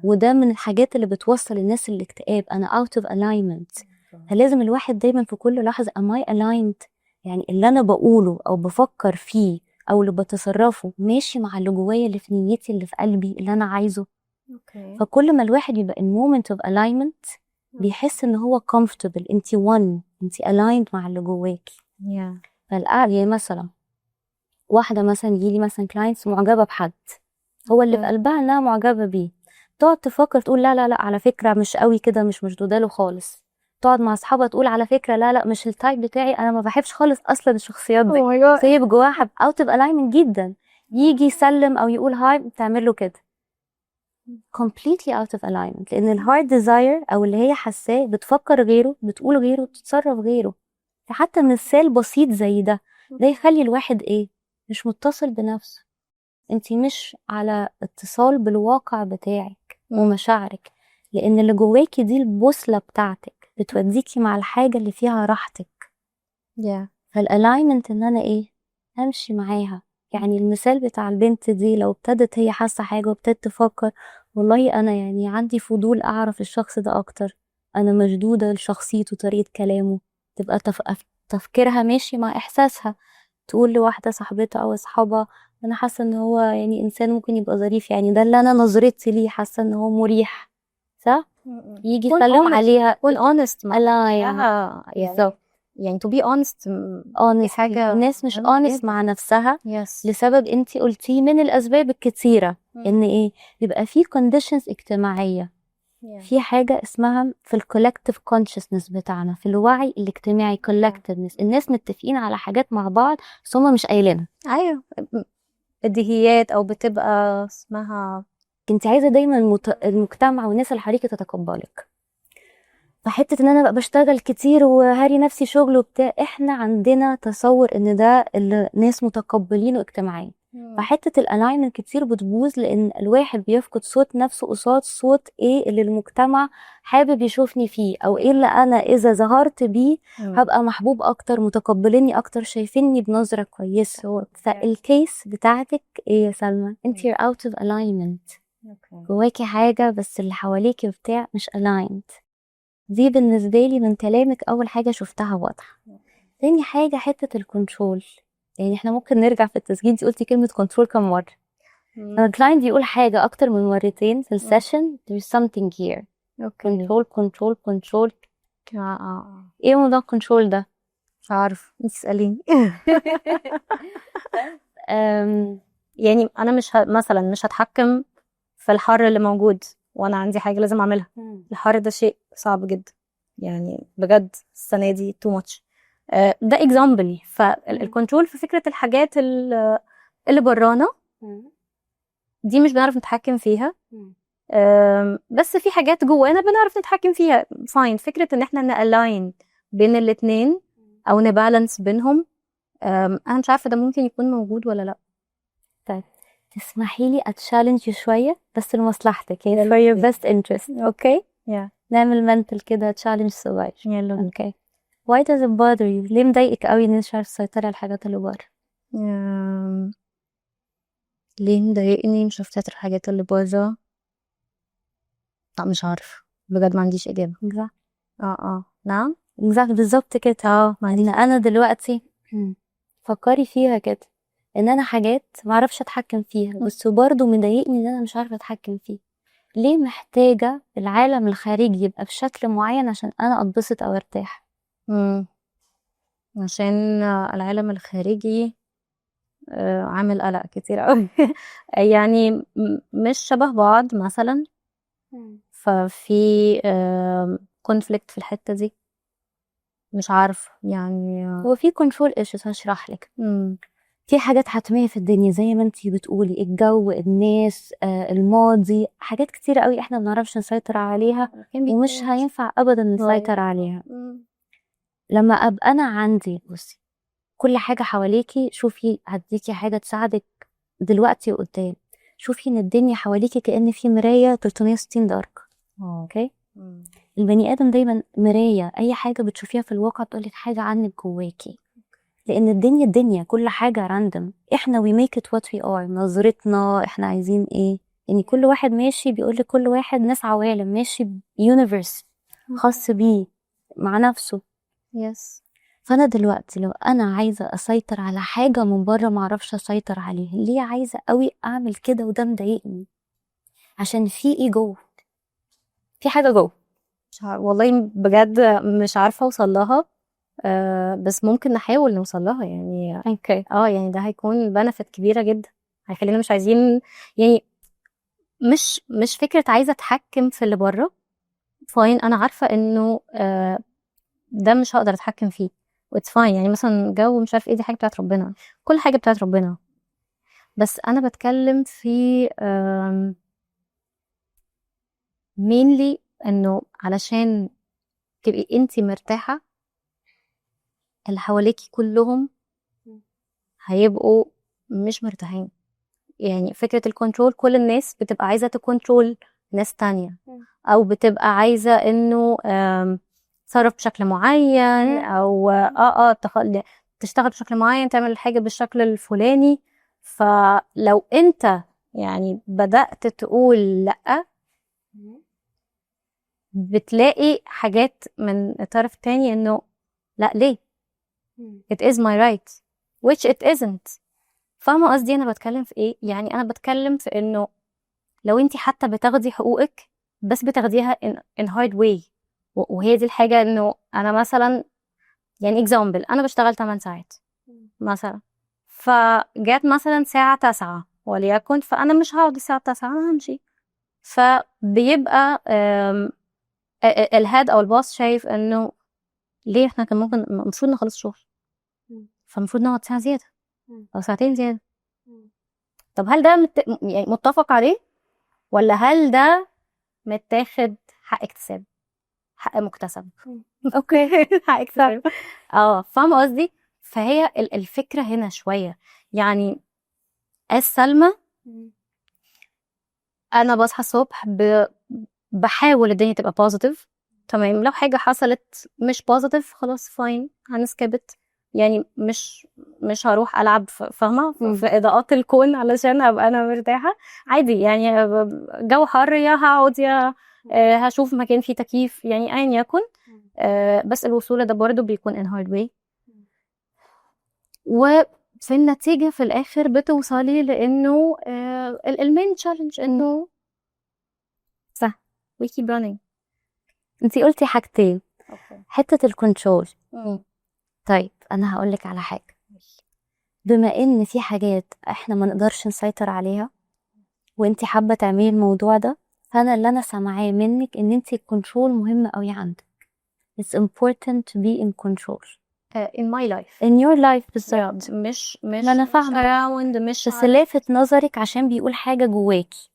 وده من الحاجات اللي بتوصل الناس للاكتئاب. انا out of alignment. فلازم الواحد دايما في كل لحظه am I aligned، يعني اللي انا بقوله او بفكر فيه او اللي بتصرفه ماشي مع اللي جوايا، اللي في نيتي، اللي في قلبي، اللي انا عايزه. فكل ما الواحد يبقى in moment of alignment بيحس ان هو comfortable. انتي aligned مع اللي جواكي. يعني مثلا واحده مثلا يجيلي مثلا كلاينتس معجبه بحد، هو اللي في قلبها انها معجبه بيه، تقعد تفكر تقول لا لا لا على فكره مش قوي كده، مش مشدوده له خالص. تقعد مع اصحابها تقول على فكره لا لا مش التايب بتاعي، انا ما بحبش خالص اصلا الشخصيات دي. فهي جواها حب اوت اوف الاينمنت جدا، يجي يسلم او يقول هاي تعمل له كده completely out of alignment، لان الهارد ديزاير او اللي هي حاساه بتفكر غيره، بتقول غيره، بتتصرف غيره. فحتى مثال بسيط زي ده يخلي الواحد ايه، مش متصل بنفسه. انتي مش على اتصال بالواقع بتاعك ومشاعرك، لان اللي جواكي دي البوصلة بتاعتك بتوديكي مع الحاجة اللي فيها راحتك. فالالاينمنت ان انا ايه، امشي معاها. يعني المثال بتاع البنت دي لو ابتدت هي حاسة حاجة وابتدت تفكر والله انا يعني عندي فضول اعرف الشخص ده اكتر، انا مشدودة لشخصيته وطريقة كلامه، تبقى تفكيرها ماشي مع احساسها. تقول لواحدة صاحبتها او اصحابها انا حاسة ان هو يعني انسان ممكن يبقى ظريف، يعني ده اللي انا نظرتي ليه، حاسة ان هو مريح، صح؟ يجي يسلم عليها كون honest لا يعني بالظبط. يعني to be honest honest. حاجة الناس مش honest مع نفسها لسبب انتي قلتيه من الاسباب الكتيرة. ان ايه، بيبقى في conditions اجتماعية، في حاجة اسمها في الكولكتيف كونشسنس بتاعنا، في الوعي الاجتماعي collectiveness، الناس متفقين على حاجات مع بعض بس هما مش قايلينها. ايوه بديهيات او بتبقى اسمها انت عايزة دايما المجتمع والناس اللي حواليكي تتقبلك. فحتة ان انا بقى بشتغل كتير وهاري نفسي شغل وبتاع، احنا عندنا تصور ان ده اللي ناس متقبلينه اجتماعيا. فحتة الالاينمنت كتير بتبوظ لان الواحد بيفقد صوت نفسه قصاد صوت ايه اللي المجتمع حابب يشوفني فيه، او ايه اللي انا اذا ظهرت بيه هبقى محبوب اكتر، متقبليني اكتر، شايفيني بنظرة كويسة. فالكيس بتاعتك ايه يا سلمى، انت you're out of alignment، جواكي حاجة بس اللي حواليكي بتاع مش aligned. دي بالنسبة لي من كلامك أول حاجة شفتها واضحة. تاني حاجة حتة الكنترول، يعني احنا ممكن نرجع في التسجيل، دي قلتي كلمة كنترول كم مرة؟ لما الكلاينت يقول حاجة أكتر من مرتين في السيشن there's something here. كنترول كنترول كنترول. ايه موضوع الكنترول ده؟ مش عارف، تسأليني. يعني أنا مش مثلا مش هتحكم في الحر اللي موجود وانا عندي حاجه لازم اعملها. الحر ده شيء صعب جدا يعني بجد، السنه دي تو ماتش. ده اكزامبل. فالكنترول في فكره الحاجات اللي برانا دي مش بنعرف نتحكم فيها. بس في حاجات جوانا بنعرف نتحكم فيها فاين. فكره ان احنا نالاين بين الاتنين او نبالانس بينهم، انا مش عارفه ده ممكن يكون موجود ولا لا. طيب تسمحي لي اتشالنج شويه بس لمصلحتك، يعني for your best interest. اوكي نعمل منتل كده تشالنج صغير. يلا اوكي. why does it bother you؟ ليه مضايقك قوي ان انت مش عارفه تسيطري على الحاجات اللي بره؟ ليه مضايقني مش عارفه تسيطري على الحاجات اللي بره؟ لا مش عارف بجد، ما عنديش اجابه. نعم بالظبط كده. ان انا دلوقتي فكري فيها كده، ان انا حاجات ما اعرفش اتحكم فيها بس برضه مضايقني ان انا مش عارفه اتحكم فيه. ليه محتاجه العالم الخارجي يبقى بشكل معين عشان انا اتبسط او ارتاح؟ عشان العالم الخارجي عامل قلق كتير قوي. يعني مش شبه بعض مثلا، ففي كونفليكت في الحته دي. مش عارف يعني. هو في كنترول ايشوز هشرح لك. في حاجات حتميه في الدنيا زي ما انتي بتقولي، الجو، الناس، الماضي، حاجات كتير قوي احنا ما بنعرفش نسيطر عليها ومش هينفع ابدا نسيطر عليها. لما ابقى انا عندي بصي كل حاجه حواليكي، شوفي هديكي حاجه تساعدك دلوقتي وقدام. شوفي ان الدنيا حواليكي كأن في مرايه 360 درجه. اوكي. البني ادم دايما مرايه، اي حاجه بتشوفيها في الواقع بتقولك حاجه عنك جواكي، لان الدنيا كل حاجه راندم. احنا we make it what we are، نظرتنا احنا عايزين ايه. يعني كل واحد ماشي بيقولك، كل واحد ناس عوالم ماشي بيونيفرس خاص بيه مع نفسه. فانا دلوقتي لو انا عايزه اسيطر على حاجه من بره ما اعرفش اسيطر عليها، ليه عايزه قوي اعمل كده وده مضايقني؟ عشان في ايه جوه، في حاجه جوه والله بجد مش عارفه اوصل لها. بس ممكن نحاول نوصل لها يعني. اوكي. يعني ده هيكون بنفت كبيرة جدا، هيخلينا مش عايزين يعني مش فكرة عايزة اتحكم في اللي بره. فاين، انا عارفة انه ده مش هقدر اتحكم فيه، واتس فاين. يعني مثلا جو مش عارف ايه، دي حاجة بتاعت ربنا، كل حاجة بتاعت ربنا. بس انا بتكلم في mainly انه علشان تبقي انتي مرتاحة، اللي حواليكي كلهم هيبقوا مش مرتاحين. يعني فكرة الكنترول، كل الناس بتبقى عايزة تكنترول ناس تانية، او بتبقى عايزة انه تصرف بشكل معين، او تشتغل بشكل معين، تعمل الحاجة بالشكل الفلاني. فلو انت يعني بدأت تقول لأ، بتلاقي حاجات من الطرف التاني انه لا، ليه؟ it is my right which it isn't. فاهمة قصدي انا بتكلم في ايه؟ يعني انا بتكلم في انه لو انتي حتى بتاخدي حقوقك، بس بتاخديها in hard way. وهي دي الحاجة، انه انا مثلا يعني example، انا بشتغل 8 ساعات مثلا، فجات مثلا ساعة 9 وليكن، فانا مش هقعد الساعة 9، انا همشي. فبيبقى الهاد او الباص شايف انه ليه احنا كان ممكن المفروض نخلص شغل، فالمفروض نقعد ساعة زيادة او ساعتين زيادة. طب هل ده يعني متفق عليه، ولا هل ده متاخد حق اكتساب، حق مكتسب؟ اوكي حق اكتساب. فاهمة قصدي؟ فهي الفكرة هنا شوية يعني. سلمى، انا بصحى الصبح بحاول الدنيا تبقى بوزيتيف، تمام. لو حاجة حصلت مش بوزيتيف، خلاص فاين، هنسكبت. يعني مش هروح العب فاهمه في اضاءات الكون علشان ابقى انا مرتاحه. عادي يعني، جو حر، يا هقعد يا هشوف مكان فيه تكييف، يعني ايا يكن. بس الوصول ده برضو بيكون in hard way، وفي النتيجه في الاخر بتوصلي لانه المين تشالنج انه صح we keep running. انتي قلتي حاجتين، حتة الكنترول. مم. طيب انا هقولك على حاجة، بما ان في حاجات احنا ما نقدرش نسيطر عليها وانتي حابة تعملي الموضوع ده، فانا اللي انا سامعاه منك ان انتي الكنترول مهم قوي عندك. it's important to be in control in my life, in your life بالظبط. مش ما انا فاهمة، around، مش بس لافت نظرك عشان بيقول حاجة جواكي.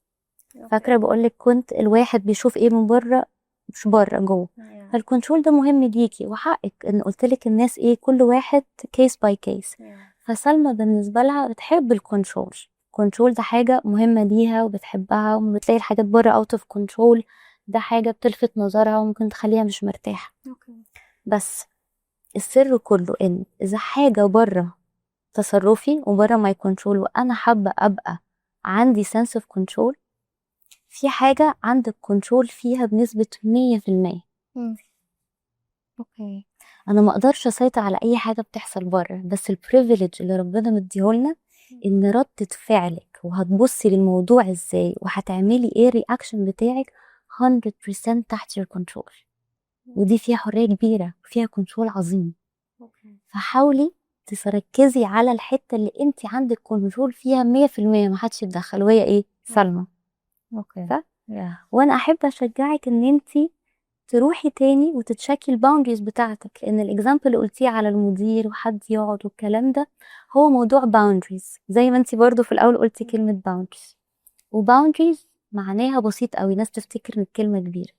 فاكرة بقولك كنت الواحد بيشوف ايه من بره مش بره جوه. فالكنترول ده مهم ليكي، وحقك ان قلتلك الناس ايه، كل واحد كيس باي كيس. فسلمى بالنسبة لها بتحب الكنترول. الكنترول ده حاجة مهمة ليها وبتحبها، وما بتلاقي الحاجات بره اوت اوف كنترول، ده حاجة بتلفت نظرها وممكن تخليها مش مرتاحة. بس السر كله ان اذا حاجة بره تصرفي وبره ماي كنترول، وانا حابة ابقى عندي sense of control، في حاجة عندك كنترول فيها بنسبة 100%. اوكي. انا ما اقدرش اسيطر على اي حاجة بتحصل بره، بس البريفيليج اللي ربنا مديهولنا ان ردة فعلك وهتبصي للموضوع ازاي وهتعملي ايه الرياكشن بتاعك 100% تحت your control. ودي فيها حرية كبيرة وفيها كنترول عظيم. فحاولي تركزي على الحتة اللي انت عندك كنترول فيها 100%، ما حدش يتدخل، وهي ايه؟ سلمى. اوكي. صح؟ وانا احب اشجعك ان انت تروحي تاني وتتشكي الباوندريز بتاعتك، لان الاكزامبل اللي قلتيه على المدير وحد يقعد والكلام ده هو موضوع باوندريز. زي ما انت برضو في الاول قلتي كلمة باوندريز، وباوندريز معناها بسيط قوي، ناس تفتكر ان الكلمة كبيرة.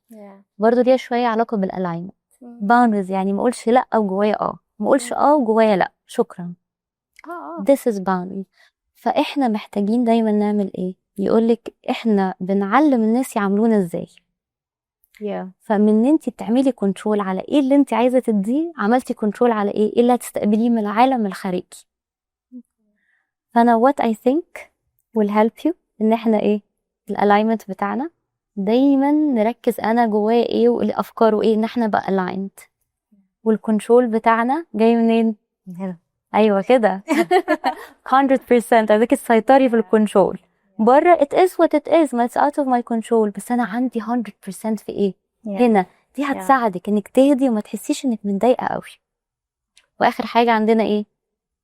برضو ليها شوية علاقة بالالاينمنت. باوندريز يعني ما اقولش لا وجوايا ما اقولش وجوايا لا، شكرا. this is boundary. فاحنا محتاجين دايما نعمل ايه؟ يقولك احنا بنعلم الناس يعملونا ازاي. فمن ان انت بتعملي كنترول على ايه اللي انت عايزه تديه، عملتي كنترول على ايه اللي هتستقبليه من العالم الخارجي. فانا what I think will help you ان احنا ايه الالاينمنت بتاعنا دايما نركز انا جوايا ايه والافكار ايه، ان احنا بقى aligned. والكنترول بتاعنا جاي منين؟ هنا. ايوه كده 100%. عايزاكي تسيطري في الكنترول. بره it is what it is، ما it's out of my control، بس انا عندي 100% في ايه؟ هنا. دي هتساعدك انك تهدي وما تحسيش انك متضايقه قوي. واخر حاجه عندنا ايه؟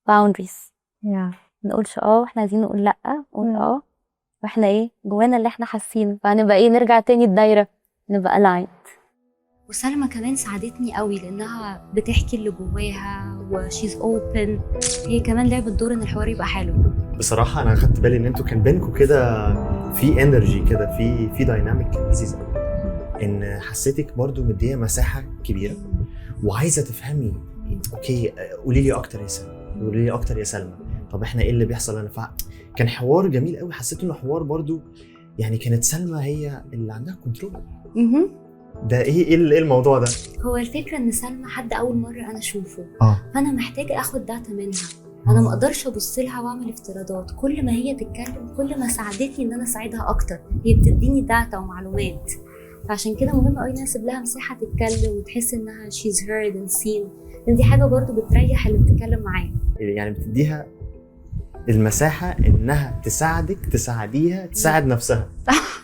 boundaries. نقولش احنا عايزين نقول لا، نقول واحنا ايه جوانا اللي احنا حاسينه، فهنبقى ايه نرجع تاني الدايره، نبقى aligned. وسلمى كمان ساعدتني قوي لانها بتحكي اللي جواها وشيز اوبن. هي كمان لعبت دور ان الحوار يبقى حلو. بصراحه انا خدت بالي ان انتوا كان بينكم كده في انرجي كده، في دايناميك لذيذ قوي، ان حسيتك برضو مديه مساحه كبيره وعايزه تفهمي. اوكي قولي لي اكتر يا سلمى، قولي لي اكتر يا سلمى، طب احنا ايه اللي بيحصل؟ انا كان حوار جميل قوي، حسيت انه حوار برضو يعني كانت سلمى هي اللي عندها كنترول. ده ايه الموضوع ده؟ هو الفكره ان سلمى حد اول مره انا اشوفه، فانا محتاجه اخد داتا منها. انا ما اقدرش ابص لها واعمل افتراضات. كل ما هي تتكلم كل ما ساعدتني ان انا اساعدها اكتر. هي بتديني داتا ومعلومات، فعشان كده مهم قوي نسيب لها مساحه تتكلم وتحس انها she's heard and seen، لان دي حاجه برضو بتريح اللي بتتكلم معاه. يعني بتديها المساحه انها تساعدك، تساعديها تساعد نفسها.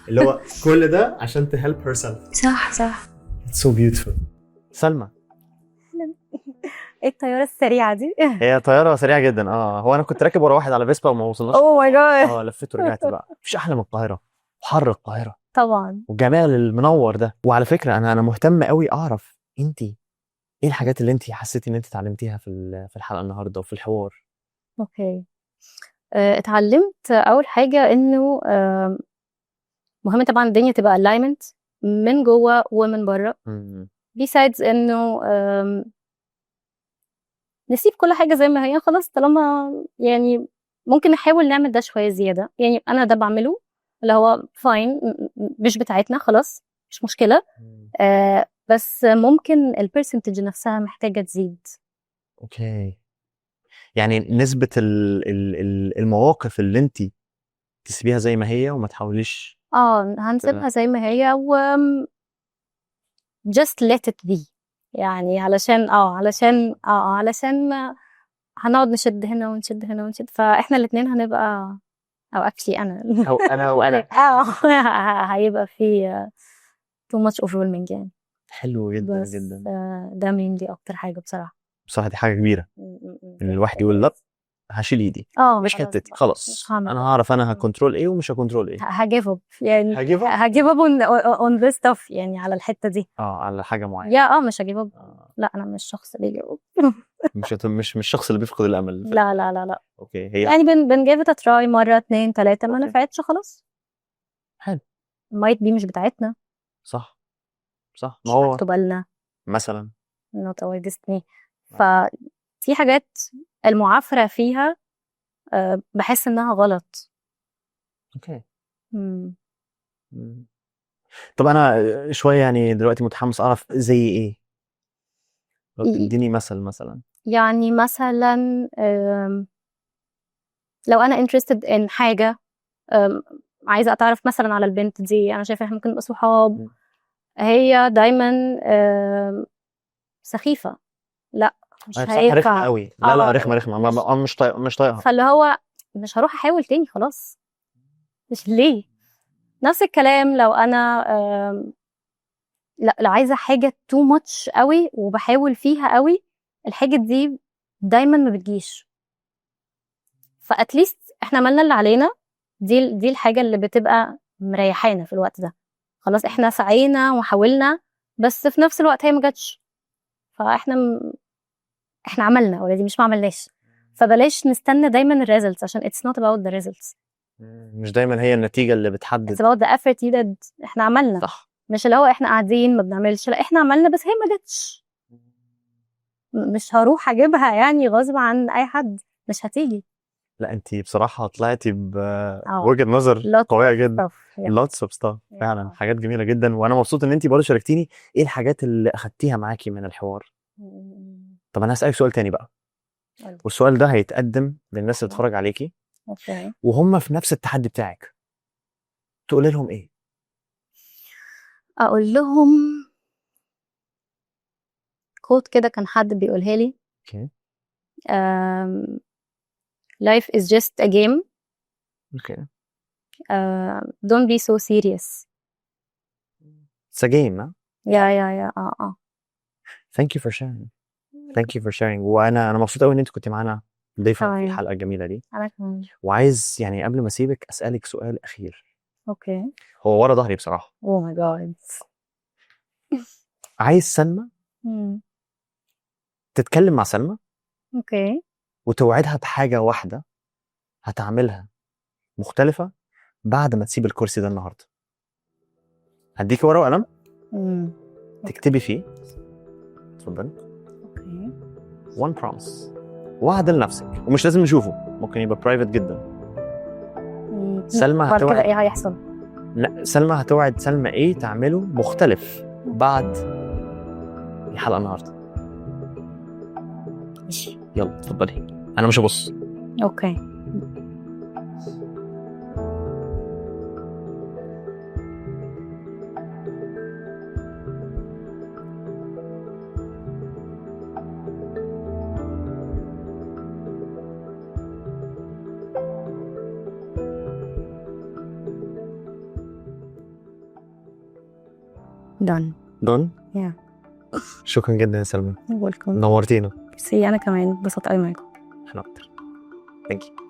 اللي هو كل ده عشان تهلب herself. صح. It's so beautiful. سلمى، ايه الطياره السريعه دي؟ هي طياره سريعه جدا. هو انا كنت راكب ورا واحد على فيسبا وما وصلناش. اوه ماي جاد. لفيت ورجعت بقى. مفيش احلى من القاهره وحر القاهره طبعا. والجمال المنور ده. وعلى فكره انا مهتم قوي اعرف انت ايه الحاجات اللي انت حسيتي ان انت اتعلمتيها في الحلقه النهارده وفي الحوار. اوكي. اتعلمت اول حاجه انه مهم طبعا الدنيا تبقى alignment من جوه ومن بره. besides انه نسيب كل حاجه زي ما هي خلاص، طالما يعني ممكن نحاول نعمل ده شويه زياده. يعني انا ده بعمله اللي هو فاين، مش بتاعتنا خلاص، مش مشكله. بس ممكن البرسنتج نفسها محتاجه تزيد. اوكي، يعني نسبه المواقف اللي انت تسيبيها زي ما هي وما تحاوليش. هنسيبها زي ما هي و just let it be. يعني علشان هنقعد نشد هنا ونشد هنا ونشد، فاحنا الاثنين هنبقى او actually انا وانا هيبقى في too much overwhelming يعني. حلو جدا بس جدا. ده دي اكتر حاجه بصراحه دي حاجه كبيره ان الواحد يقول لا هشيل ايدي، مش حتتي خلاص، انا هعرف انا هكنترول ايه ومش هكنترول ايه. هجيف اب يعني، هجيف اب on this stuff يعني على الحته دي. على حاجه معينه. يا مش هجيف اب. لا انا مش الشخص اللي يجيب اب. مش الشخص اللي بيفقد الامل. لا. اوكي، هي يعني بنجيف ات تراي مره 2 3 ما نفعتش خلاص. حلو. مايت بي مش بتاعتنا. صح. ما هو مكتوب لنا مثلا not our destiny. ففي حاجات المعافرة فيها بحس انها غلط. اوكي. طب انا شويه يعني دلوقتي متحمس اعرف زي ايه، لو تديني مثلا. يعني مثلا لو انا interested in حاجة، عايزة اتعرف مثلا على البنت دي، انا شايفة احنا ممكن نبقى صحاب. هي دايما سخيفة، لا مش هينفع. رخمة قوي. لا رخمة انا مش طايقها. فاللي هو مش هروح احاول تاني خلاص. مش ليه. نفس الكلام لو انا لا لو عايزه حاجه تو ماتش قوي وبحاول فيها قوي، الحاجه دي دايما ما بتجيش. فاتليست احنا عملنا اللي علينا. دي الحاجه اللي بتبقى مريحانا في الوقت ده. خلاص احنا سعينا وحاولنا، بس في نفس الوقت هي ما جاتش. فاحنا احنا عملنا اوريدي، مش ما عملناش. فبلاش نستنى دايما الريزلتس، عشان it's not about the results. مش دايما هي النتيجه اللي بتحدد. it's about the effort you did. احنا عملنا. صح. مش اللي هو احنا قاعدين ما بنعملش، لا احنا عملنا بس هي ما جاتش. مش هروح اجيبها يعني غصب عن اي حد، مش هتيجي. لا انتي بصراحه طلعتي بوجهه نظر قويه جدا. lots of stuff فعلا. حاجات جميله جدا، وانا مبسوط ان انتي برضه شاركتيني ايه الحاجات اللي اخدتيها معاكي من الحوار. طب انا هسألك سؤال تاني بقى، والسؤال ده هيتقدم للناس اللي بتتفرج عليكي وهم في نفس التحدي بتاعك. تقول لهم ايه؟ اقول لهم كود كده كان حد بيقولها لي. اوكي. life is just a game. اوكي. don't be so serious. it's a game. yeah. thank you for sharing. Thank you for sharing. وانا مبسوط قوي ان انت كنت معانا ضيفه في تمام. الحلقه الجميله دي. انا كمان. وعايز يعني قبل ما اسيبك اسالك سؤال اخير، اوكي. هو ورا ظهري بصراحه. اوه ماي جاد. عايز سلمى تتكلم مع سلمى اوكي. وتوعدها بحاجه واحده هتعملها مختلفه بعد ما تسيب الكرسي ده النهارده. هديكي ورقه وقلم امم تكتبي فيه. اتفضلي. اوكي. one promise، وعد لنفسك، ومش لازم نشوفه، ممكن يبقى برايفت جدا. سلمى بعد كده هتوعد ايه هيحصل؟ لا، سلمى هتوعد سلمى ايه تعمله مختلف بعد الحلقه النهارده. ماشي. يلا اتفضلي، انا مش هبص. اوكي. done. دون. Yeah. شكرا جدا يا سلمى، welcome. نورتينا. سي انا كمان اتبسطت قوي معاكم. احنا اكتر. ثانك يو.